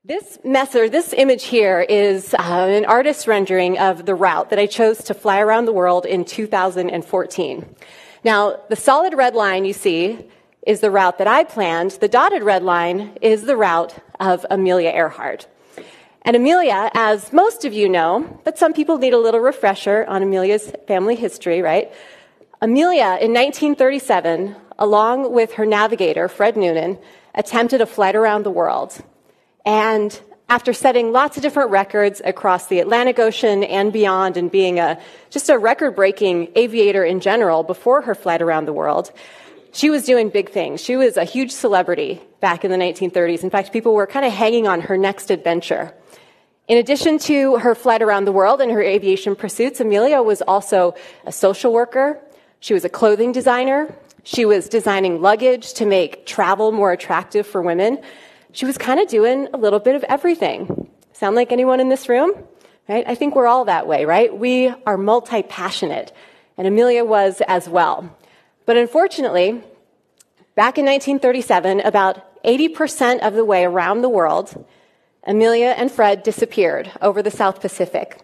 This image here is an artist's rendering of the route that I chose to fly around the world in 2014. Now, the solid red line you see is the route that I planned. The dotted red line is the route of Amelia Earhart. And Amelia, as most of you know, but some people need a little refresher on Amelia's family history, right? Amelia, in 1937, along with her navigator, Fred Noonan, attempted a flight around the world. And after setting lots of different records across the Atlantic Ocean and beyond, and being just a record-breaking aviator in general before her flight around the world, she was doing big things. She was a huge celebrity back in the 1930s. In fact, people were kind of hanging on her next adventure. In addition to her flight around the world and her aviation pursuits, Amelia was also a social worker. She was a clothing designer. She was designing luggage to make travel more attractive for women. She was kind of doing a little bit of everything. Sound like anyone in this room? Right? I think we're all that way, right? We are multi-passionate, and Amelia was as well. But unfortunately, back in 1937, about 80% of the way around the world, Amelia and Fred disappeared over the South Pacific.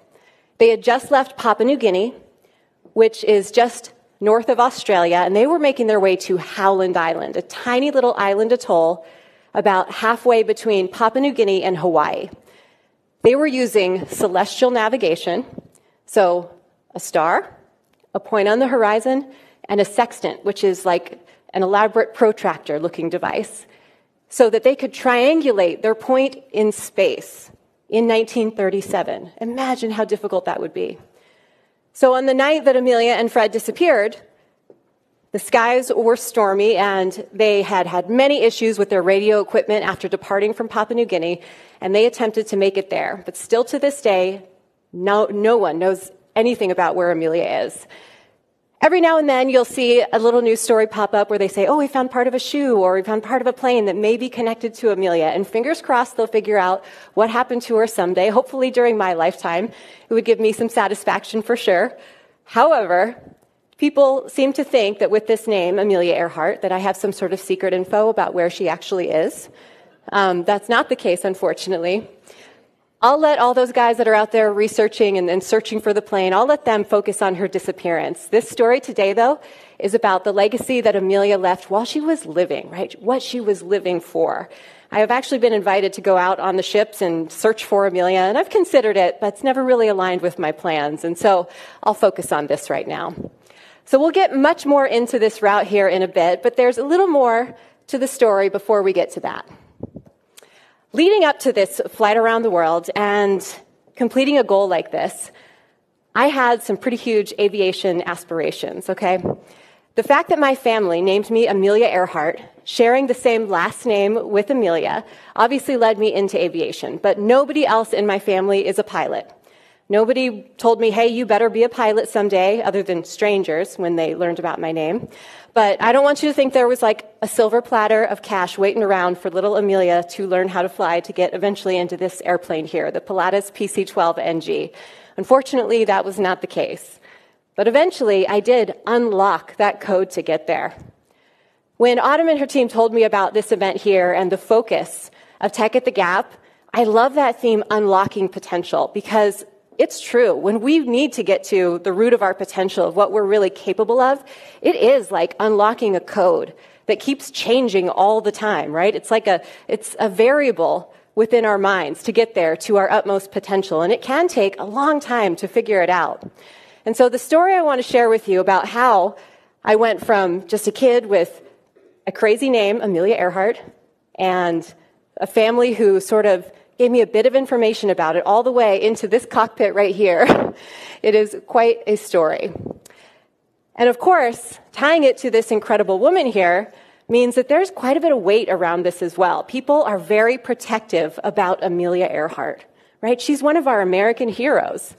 They had just left Papua New Guinea, which is just north of Australia, and they were making their way to Howland Island, a tiny little island atoll about halfway between Papua New Guinea and Hawaii. They were using celestial navigation, so a star, a point on the horizon, and a sextant, which is like an elaborate protractor-looking device, so that they could triangulate their point in space in 1937. Imagine how difficult that would be. So on the night that Amelia and Fred disappeared, the skies were stormy, and they had had many issues with their radio equipment after departing from Papua New Guinea, and they attempted to make it there. But still to this day, no one knows anything about where Amelia is. Every now and then, you'll see a little news story pop up where they say, oh, we found part of a shoe, or we found part of a plane that may be connected to Amelia. And fingers crossed, they'll figure out what happened to her someday, hopefully during my lifetime. It would give me some satisfaction for sure. However, people seem to think that with this name, Amelia Earhart, that I have some sort of secret info about where she actually is. That's not the case, unfortunately. I'll let all those guys that are out there researching and searching for the plane, I'll let them focus on her disappearance. This story today, though, is about the legacy that Amelia left while she was living, right? What she was living for. I have actually been invited to go out on the ships and search for Amelia, and I've considered it, but it's never really aligned with my plans. And so I'll focus on this right now. So we'll get much more into this route here in a bit, but there's a little more to the story before we get to that. Leading up to this flight around the world and completing a goal like this, I had some pretty huge aviation aspirations, okay? The fact that my family named me Amelia Earhart, sharing the same last name with Amelia, obviously led me into aviation, but nobody else in my family is a pilot. Nobody told me, hey, you better be a pilot someday, other than strangers when they learned about my name. But I don't want you to think there was like a silver platter of cash waiting around for little Amelia to learn how to fly to get eventually into this airplane here, the Pilatus PC-12NG. Unfortunately, that was not the case. But eventually, I did unlock that code to get there. When Autumn and her team told me about this event here and the focus of Tech at the Gap, I love that theme, unlocking potential, because it's true. When we need to get to the root of our potential, of what we're really capable of, it is like unlocking a code that keeps changing all the time, right? It's a variable within our minds to get there to our utmost potential, and it can take a long time to figure it out. And so the story I want to share with you about how I went from just a kid with a crazy name, Amelia Earhart, and a family who sort of gave me a bit of information about it all the way into this cockpit right here. It is quite a story. And of course, tying it to this incredible woman here means that there's quite a bit of weight around this as well. People are very protective about Amelia Earhart, right? She's one of our American heroes.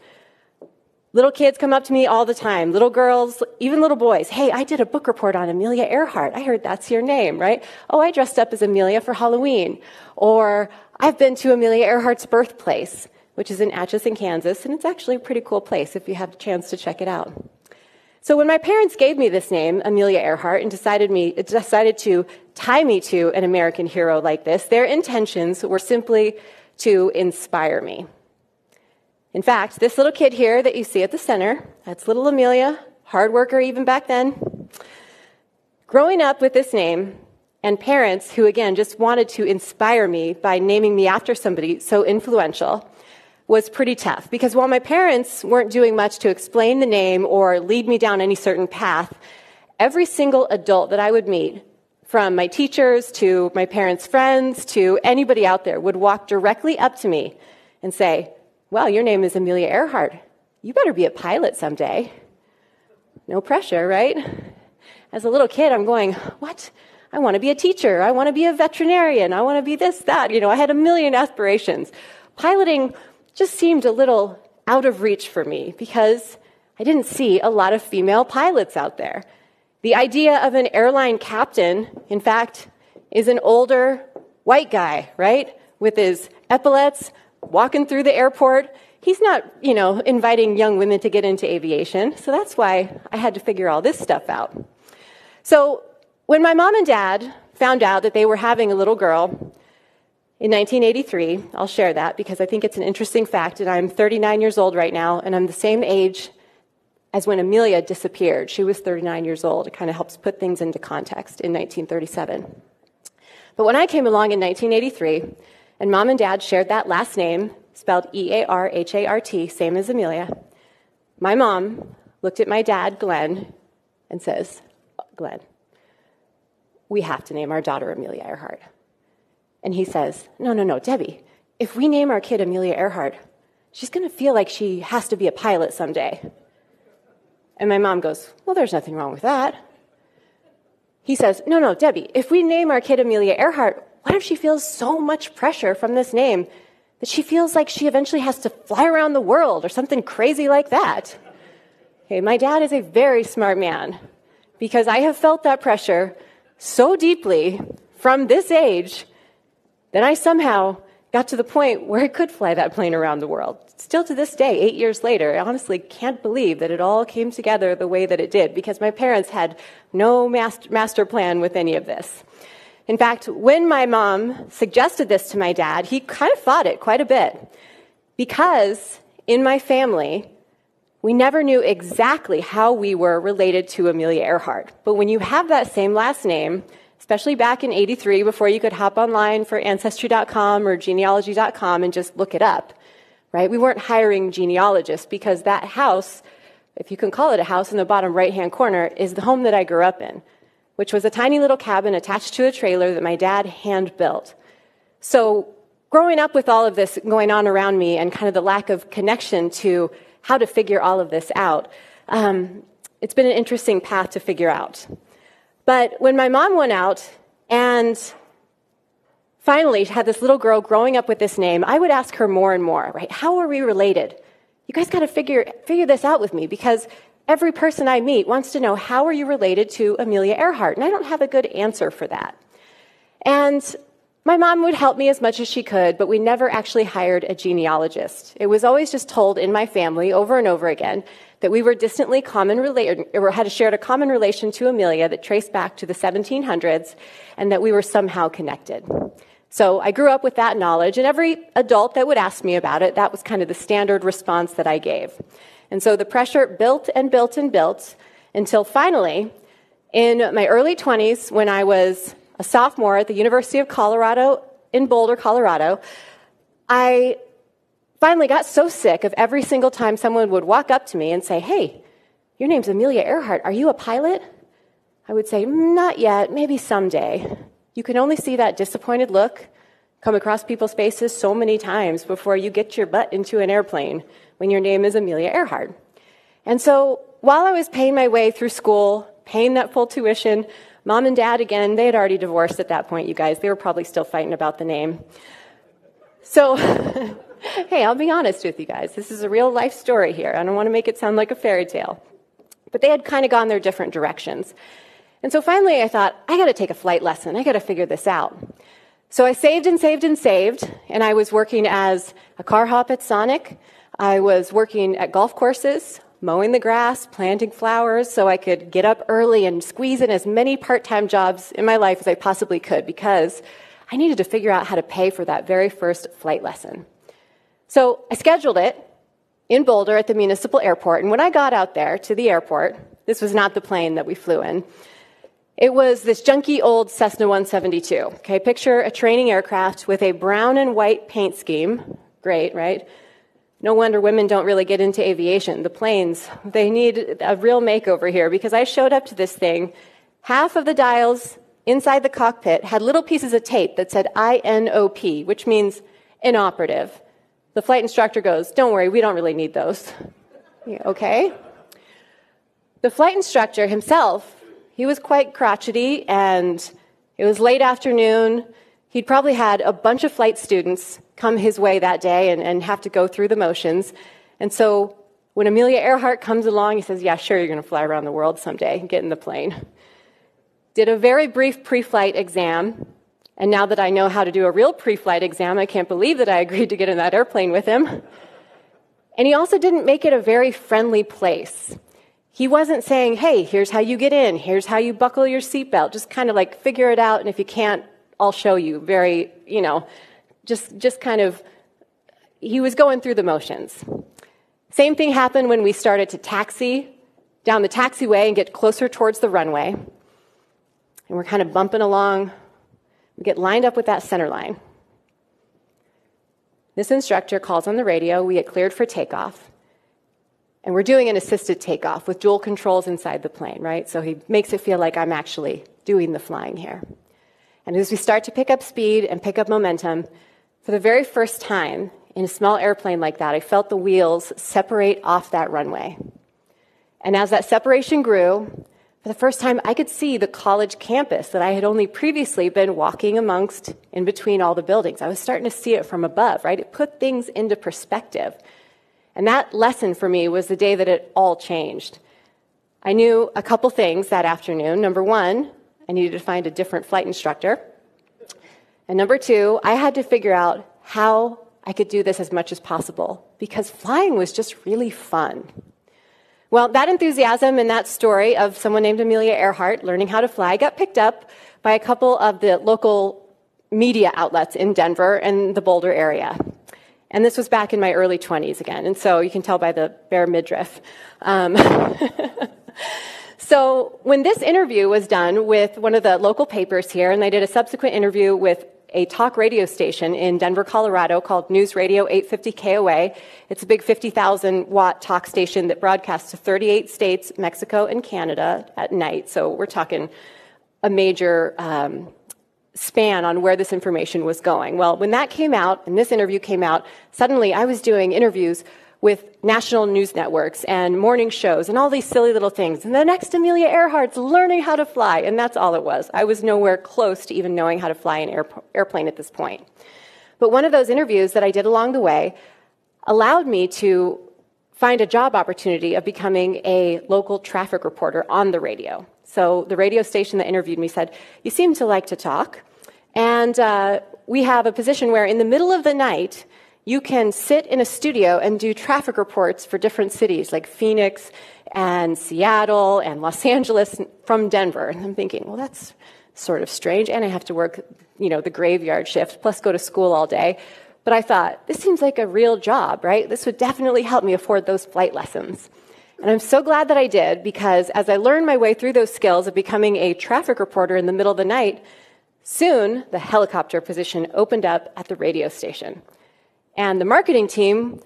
Little kids come up to me all the time, little girls, even little boys. Hey, I did a book report on Amelia Earhart. I heard that's your name, right? Oh, I dressed up as Amelia for Halloween. Or I've been to Amelia Earhart's birthplace, which is in Atchison, Kansas, and it's actually a pretty cool place if you have a chance to check it out. So when my parents gave me this name, Amelia Earhart, and decided to tie me to an American hero like this, their intentions were simply to inspire me. In fact, this little kid here that you see at the center, that's little Amelia, hard worker even back then. Growing up with this name, and parents who, again, just wanted to inspire me by naming me after somebody so influential, was pretty tough. Because while my parents weren't doing much to explain the name or lead me down any certain path, every single adult that I would meet, from my teachers to my parents' friends to anybody out there, would walk directly up to me and say, "Well, your name is Amelia Earhart. You better be a pilot someday." No pressure, right? As a little kid, I'm going, what? I want to be a teacher. I want to be a veterinarian. I want to be this, that. I had a million aspirations. Piloting just seemed a little out of reach for me because I didn't see a lot of female pilots out there. The idea of an airline captain, in fact, is an older white guy, right? With his epaulets, walking through the airport. He's not, inviting young women to get into aviation. So that's why I had to figure all this stuff out. So when my mom and dad found out that they were having a little girl in 1983, I'll share that because I think it's an interesting fact, and I'm 39 years old right now, and I'm the same age as when Amelia disappeared. She was 39 years old. It kind of helps put things into context in 1937. But when I came along in 1983, and mom and dad shared that last name, spelled E-A-R-H-A-R-T, same as Amelia, my mom looked at my dad, Glenn, and says, "Glenn, we have to name our daughter Amelia Earhart." And he says, No, Debbie, if we name our kid Amelia Earhart, she's going to feel like she has to be a pilot someday. And my mom goes, "Well, there's nothing wrong with that." He says, No, Debbie, if we name our kid Amelia Earhart, what if she feels so much pressure from this name that she feels like she eventually has to fly around the world or something crazy like that? Okay, my dad is a very smart man because I have felt that pressure so deeply from this age that I somehow got to the point where I could fly that plane around the world. Still to this day, 8 years later, I honestly can't believe that it all came together the way that it did because my parents had no master plan with any of this. In fact, when my mom suggested this to my dad, he kind of fought it quite a bit because in my family, we never knew exactly how we were related to Amelia Earhart. But when you have that same last name, especially back in 83, before you could hop online for Ancestry.com or genealogy.com and just look it up, right? We weren't hiring genealogists because that house, if you can call it a house in the bottom right-hand corner, is the home that I grew up in, which was a tiny little cabin attached to a trailer that my dad hand-built. So growing up with all of this going on around me and kind of the lack of connection to how to figure all of this out, it's been an interesting path to figure out. But when my mom went out and finally had this little girl growing up with this name, I would ask her more and more, right? How are we related? You guys got to figure this out with me because every person I meet wants to know, how are you related to Amelia Earhart? And I don't have a good answer for that. And my mom would help me as much as she could, but we never actually hired a genealogist. It was always just told in my family over and over again that we were distantly common related, or had shared a common relation to Amelia that traced back to the 1700s, and that we were somehow connected. So I grew up with that knowledge, and every adult that would ask me about it, that was kind of the standard response that I gave. And so the pressure built and built and built until finally, in my early 20s, when I was a sophomore at the University of Colorado in Boulder, Colorado, I finally got so sick of every single time someone would walk up to me and say, "Hey, your name's Amelia Earhart. Are you a pilot?" I would say, "Not yet, maybe someday." You can only see that disappointed look come across people's faces so many times before you get your butt into an airplane when your name is Amelia Earhart. And so while I was paying my way through school, paying that full tuition, mom and dad, again, they had already divorced at that point, you guys. They were probably still fighting about the name. So, hey, I'll be honest with you guys. This is a real life story here. I don't want to make it sound like a fairy tale. But they had kind of gone their different directions. And so finally I thought, I got to take a flight lesson. I got to figure this out. So I saved and saved and saved, and I was working as a car hop at Sonic. I was working at golf courses, mowing the grass, planting flowers, so I could get up early and squeeze in as many part-time jobs in my life as I possibly could, because I needed to figure out how to pay for that very first flight lesson. So I scheduled it in Boulder at the municipal airport, and when I got out there to the airport, this was not the plane that we flew in. It was this junky old Cessna 172. Okay, picture a training aircraft with a brown and white paint scheme. Great, right? No wonder women don't really get into aviation. The planes, they need a real makeover here, because I showed up to this thing. Half of the dials inside the cockpit had little pieces of tape that said INOP, which means inoperative. The flight instructor goes, "Don't worry, we don't really need those." Yeah, okay. The flight instructor himself, he was quite crotchety, and it was late afternoon. He'd probably had a bunch of flight students come his way that day and have to go through the motions. And so when Amelia Earhart comes along, he says, "Yeah, sure, you're going to fly around the world someday. Get in the plane." Did a very brief pre-flight exam. And now that I know how to do a real pre-flight exam, I can't believe that I agreed to get in that airplane with him. And he also didn't make it a very friendly place. He wasn't saying, "Hey, here's how you get in. Here's how you buckle your seatbelt. Just kind of like figure it out, and if you can't, I'll show you." Very, just kind of, he was going through the motions. Same thing happened when we started to taxi down the taxiway and get closer towards the runway. And we're kind of bumping along. We get lined up with that center line. This instructor calls on the radio. We get cleared for takeoff. And we're doing an assisted takeoff with dual controls inside the plane, right? So he makes it feel like I'm actually doing the flying here. And as we start to pick up speed and pick up momentum, for the very first time in a small airplane like that, I felt the wheels separate off that runway. And as that separation grew, for the first time, I could see the college campus that I had only previously been walking amongst in between all the buildings. I was starting to see it from above, right? It put things into perspective. And that lesson for me was the day that it all changed. I knew a couple things that afternoon. Number one, I needed to find a different flight instructor. And number two, I had to figure out how I could do this as much as possible, because flying was just really fun. Well, that enthusiasm and that story of someone named Amelia Earhart learning how to fly got picked up by a couple of the local media outlets in Denver and the Boulder area. And this was back in my early 20s again, and so you can tell by the bare midriff. So when this interview was done with one of the local papers here, and they did a subsequent interview with a talk radio station in Denver, Colorado called News Radio 850 KOA. It's a big 50,000-watt talk station that broadcasts to 38 states, Mexico, and Canada at night. So we're talking a major span on where this information was going. Well, when that came out, and this interview came out, suddenly I was doing interviews with national news networks and morning shows and all these silly little things. And the next Amelia Earhart's learning how to fly, and that's all it was. I was nowhere close to even knowing how to fly an airplane at this point. But one of those interviews that I did along the way allowed me to find a job opportunity of becoming a local traffic reporter on the radio. So the radio station that interviewed me said, "You seem to like to talk, and we have a position where in the middle of the night, you can sit in a studio and do traffic reports for different cities like Phoenix and Seattle and Los Angeles from Denver." And I'm thinking, well, that's sort of strange. And I have to work, the graveyard shift, plus go to school all day. But I thought, this seems like a real job, right? This would definitely help me afford those flight lessons. And I'm so glad that I did, because as I learned my way through those skills of becoming a traffic reporter in the middle of the night, soon the helicopter position opened up at the radio station. And the marketing team,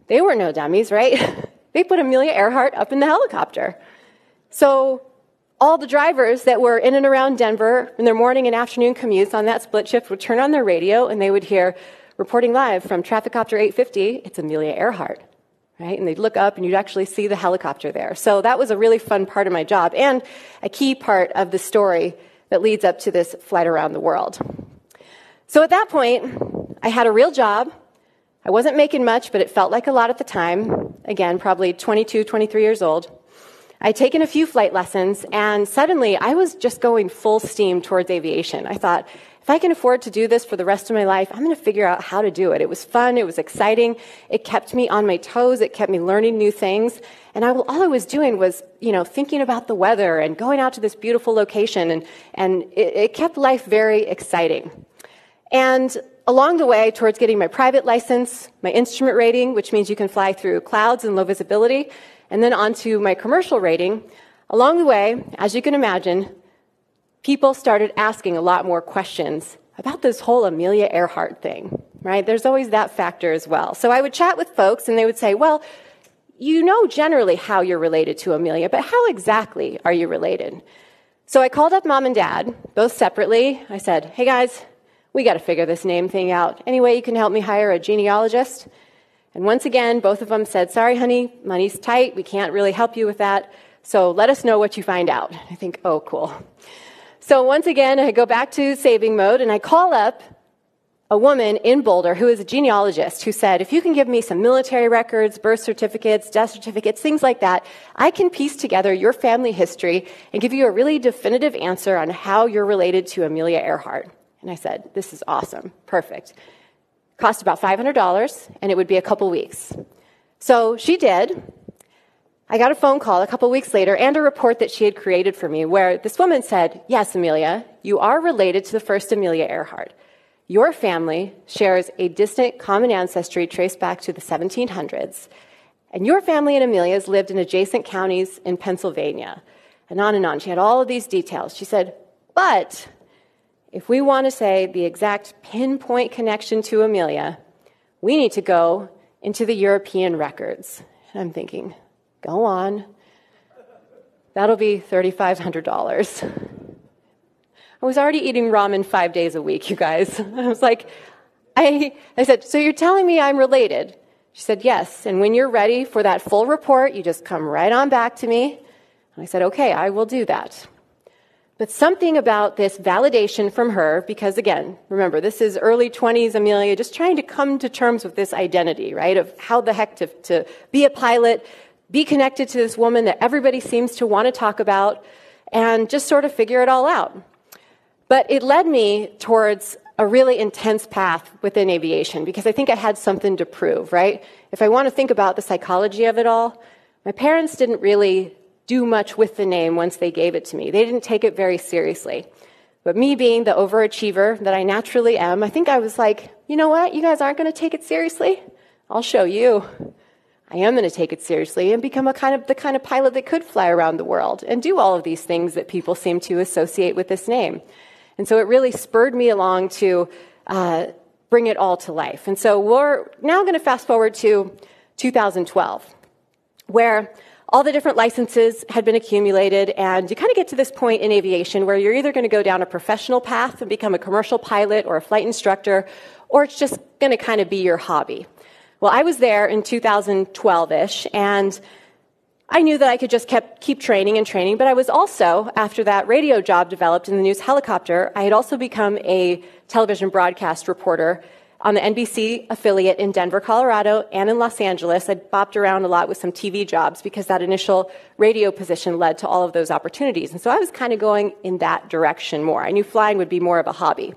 they were no dummies, right? They put Amelia Earhart up in the helicopter. So all the drivers that were in and around Denver in their morning and afternoon commutes on that split shift would turn on their radio, and they would hear, "Reporting live from Trafficopter 850, it's Amelia Earhart," right? And they'd look up, and you'd actually see the helicopter there. So that was a really fun part of my job, and a key part of the story that leads up to this flight around the world. So at that point, I had a real job. I wasn't making much, but it felt like a lot at the time. Again, probably 22, 23 years old. I'd taken a few flight lessons, and suddenly I was just going full steam towards aviation. I thought, if I can afford to do this for the rest of my life, I'm going to figure out how to do it. It was fun. It was exciting. It kept me on my toes. It kept me learning new things. And all I was doing was, thinking about the weather and going out to this beautiful location, and it kept life very exciting. And along the way, towards getting my private license, my instrument rating, which means you can fly through clouds and low visibility, and then onto my commercial rating, along the way, as you can imagine, people started asking a lot more questions about this whole Amelia Earhart thing, right? There's always that factor as well. So I would chat with folks, and they would say, well, you know generally how you're related to Amelia, but how exactly are you related? So I called up Mom and Dad, both separately. I said, hey guys, we got to figure this name thing out. Any way you can help me hire a genealogist? And once again, both of them said, sorry, honey, money's tight. We can't really help you with that. So let us know what you find out. I think, oh, cool. So once again, I go back to saving mode, and I call up a woman in Boulder who is a genealogist who said, if you can give me some military records, birth certificates, death certificates, things like that, I can piece together your family history and give you a really definitive answer on how you're related to Amelia Earhart. And I said, this is awesome. Perfect. Cost about $500, and it would be a couple weeks. So she did. I got a phone call a couple weeks later and a report that she had created for me where this woman said, yes, Amelia, you are related to the first Amelia Earhart. Your family shares a distant common ancestry traced back to the 1700s, and your family and Amelia's lived in adjacent counties in Pennsylvania. And on and on. She had all of these details. She said, but if we want to say the exact pinpoint connection to Amelia, we need to go into the European records. And I'm thinking, go on. That'll be $3,500. I was already eating ramen 5 days a week, you guys. I was like, I said, so you're telling me I'm related? She said, yes. And when you're ready for that full report, you just come right on back to me. And I said, okay, I will do that. But something about this validation from her, because again, remember, this is early 20s Amelia, just trying to come to terms with this identity, right, of how the heck to be a pilot, be connected to this woman that everybody seems to want to talk about, and just sort of figure it all out. But it led me towards a really intense path within aviation, because I think I had something to prove, right? If I want to think about the psychology of it all, my parents didn't really do much with the name once they gave it to me. They didn't take it very seriously. But me being the overachiever that I naturally am, I think I was like, you know what? You guys aren't going to take it seriously? I'll show you. I am going to take it seriously and become the kind of pilot that could fly around the world and do all of these things that people seem to associate with this name. And so it really spurred me along to bring it all to life. And so we're now going to fast forward to 2012, where all the different licenses had been accumulated, and you kind of get to this point in aviation where you're either going to go down a professional path and become a commercial pilot or a flight instructor, or it's just going to kind of be your hobby. Well, I was there in 2012-ish, and I knew that I could just keep training and training, but I was also, after that radio job developed in the news helicopter, I had also become a television broadcast reporter on the NBC affiliate in Denver, Colorado, and in Los Angeles. I bopped around a lot with some TV jobs because that initial radio position led to all of those opportunities. And so I was kind of going in that direction more. I knew flying would be more of a hobby.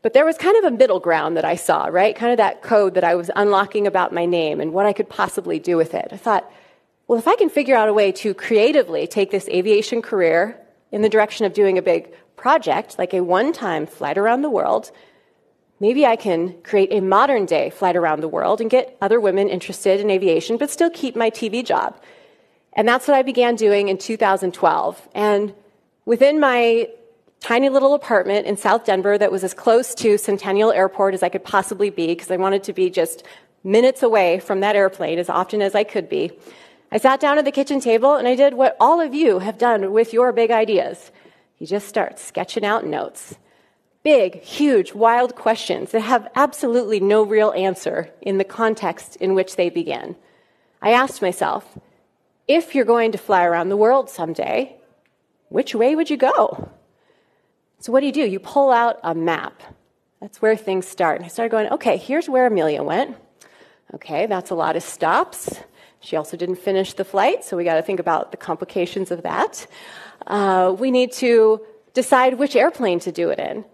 But there was kind of a middle ground that I saw, right? Kind of that code that I was unlocking about my name and what I could possibly do with it. I thought, well, if I can figure out a way to creatively take this aviation career in the direction of doing a big project, like a one-time flight around the world, maybe I can create a modern-day flight around the world and get other women interested in aviation, but still keep my TV job. And that's what I began doing in 2012. And within my tiny little apartment in South Denver that was as close to Centennial Airport as I could possibly be, because I wanted to be just minutes away from that airplane as often as I could be, I sat down at the kitchen table and I did what all of you have done with your big ideas. You just start sketching out notes. Big, huge, wild questions that have absolutely no real answer in the context in which they begin. I asked myself, if you're going to fly around the world someday, which way would you go? So what do? You pull out a map. That's where things start. And I started going, okay, here's where Amelia went. Okay, that's a lot of stops. She also didn't finish the flight, so we got to think about the complications of that. We need to decide which airplane to do it in.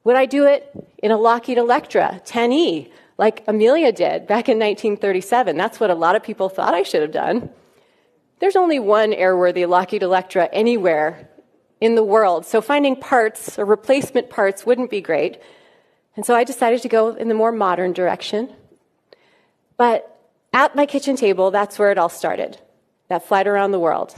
Would I do it in a Lockheed Electra 10E, like Amelia did back in 1937? That's what a lot of people thought I should have done. There's only one airworthy Lockheed Electra anywhere in the world, so finding parts or replacement parts wouldn't be great. And so I decided to go in the more modern direction. But at my kitchen table, that's where it all started, that flight around the world.